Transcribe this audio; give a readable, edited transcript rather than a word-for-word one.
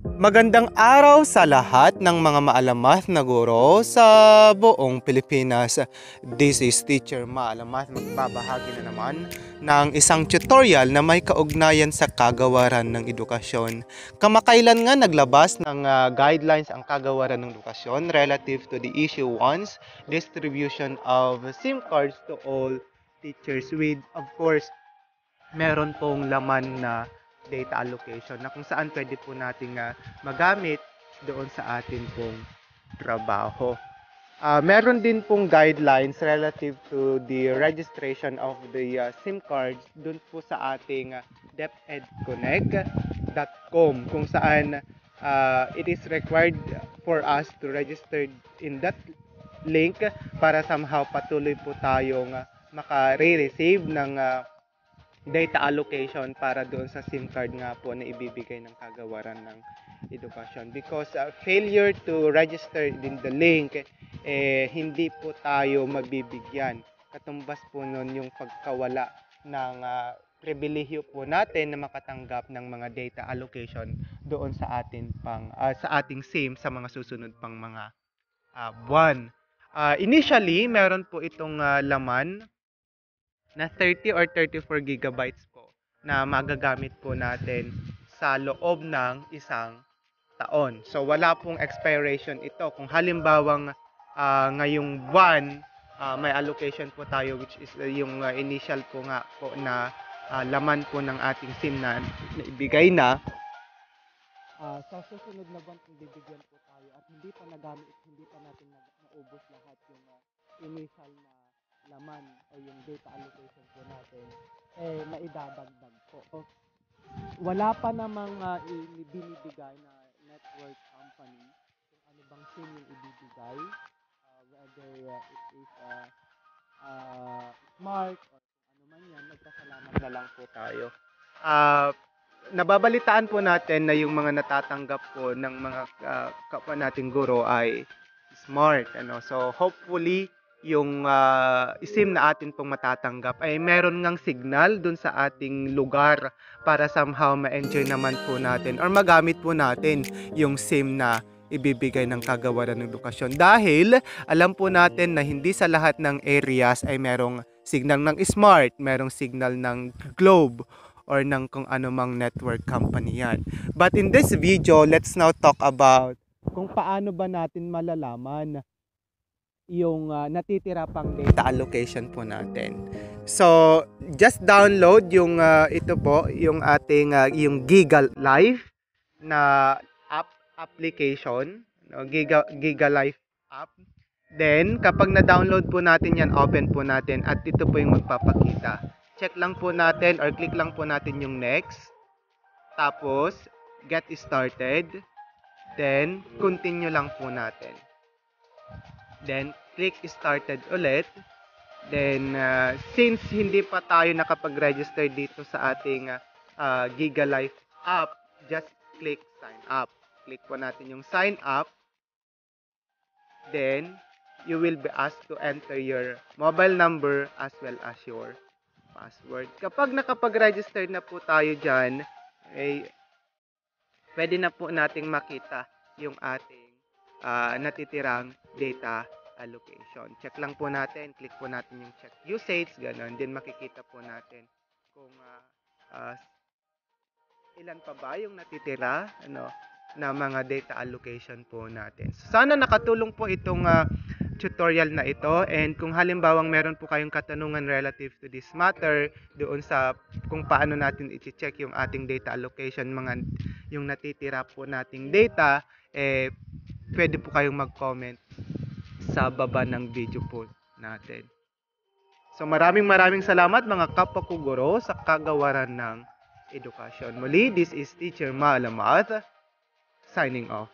Magandang araw sa lahat ng mga maalamat na guro sa buong Pilipinas. This is Teacher Maalamat, magbabahagi na naman ng isang tutorial na may kaugnayan sa kagawaran ng edukasyon. Kamakailan nga naglabas ng guidelines ang kagawaran ng edukasyon relative to the issue 1's distribution of SIM cards to all teachers with, of course, meron pong laman na data allocation na kung saan pwede po nating magamit doon sa atin pong trabaho. Meron din pong guidelines relative to the registration of the SIM cards doon po sa ating depedconnect.com kung saan it is required for us to register in that link para somehow patuloy po tayong maka-receive ng data allocation para doon sa SIM card nga po na ibibigay ng kagawaran ng edukasyon. Because failure to register in the link, hindi po tayo mabibigyan. Katumbas po nun yung pagkawala ng pribilehiyo po natin na makatanggap ng mga data allocation doon sa atin sa ating SIM sa mga susunod pang mga buwan. Initially, meron po itong laman na 30 or 34 gigabytes po na magagamit po natin sa loob ng isang taon. So wala pong expiration ito. Kung halimbawang ngayong buwan may allocation po tayo which is yung initial po nga po na laman po ng ating SIM na ibigay na, sa susunod na buwan kung bibigyan po tayo at hindi pa nagamit, hindi pa natin naubos lahat yung initial na laman o yung data allocation po natin, maidadagdag po. So, wala pa namang binibigay na network company kung ano bang SIM yung ibibigay, whether it is smart or kung ano man yan, nagpasalamat na lang po tayo. Nababalitaan po natin na yung mga natatanggap po ng mga kapwa nating guro ay smart. So hopefully yung SIM na atin pong matatanggap ay meron ngang signal dun sa ating lugar para somehow ma-enjoy naman po natin or magamit po natin yung SIM na ibibigay ng kagawaran ng edukasyon. Dahil alam po natin na hindi sa lahat ng areas ay merong signal ng Smart, merong signal ng Globe, or ng kung anumang network company yan. But in this video, let's now talk about kung paano ba natin malalaman yung natitira pang data allocation po natin. So, just download yung ito po, yung ating yung Giga Life na application, no? Giga Life app. Then, kapag na-download po natin yan, open po natin at ito po yung magpapakita. Check lang po natin or click lang po natin yung next. Tapos, get started. Then, continue lang po natin. Then, click started ulit. Then, since hindi pa tayo nakapag-register dito sa ating Giga Life app, just click sign up. Click po natin yung sign up. Then, you will be asked to enter your mobile number as well as your password. Kapag nakapag-register na po tayo dyan, pwede na po nating makita yung ating natitirang data allocation. Check lang po natin, click po natin yung check usage, gano'n. Then makikita po natin kung ilan pa ba yung natitira na mga data allocation po natin. So, sana nakatulong po itong tutorial na ito, and kung halimbawang meron po kayong katanungan relative to this matter doon sa kung paano natin i-check yung ating data allocation, yung natitira po nating data, pwede po kayong mag-comment sa baba ng video po natin. So maraming salamat mga kapwa ko guro sa kagawaran ng edukasyon. Muli, this is Teacher Maalamat signing off.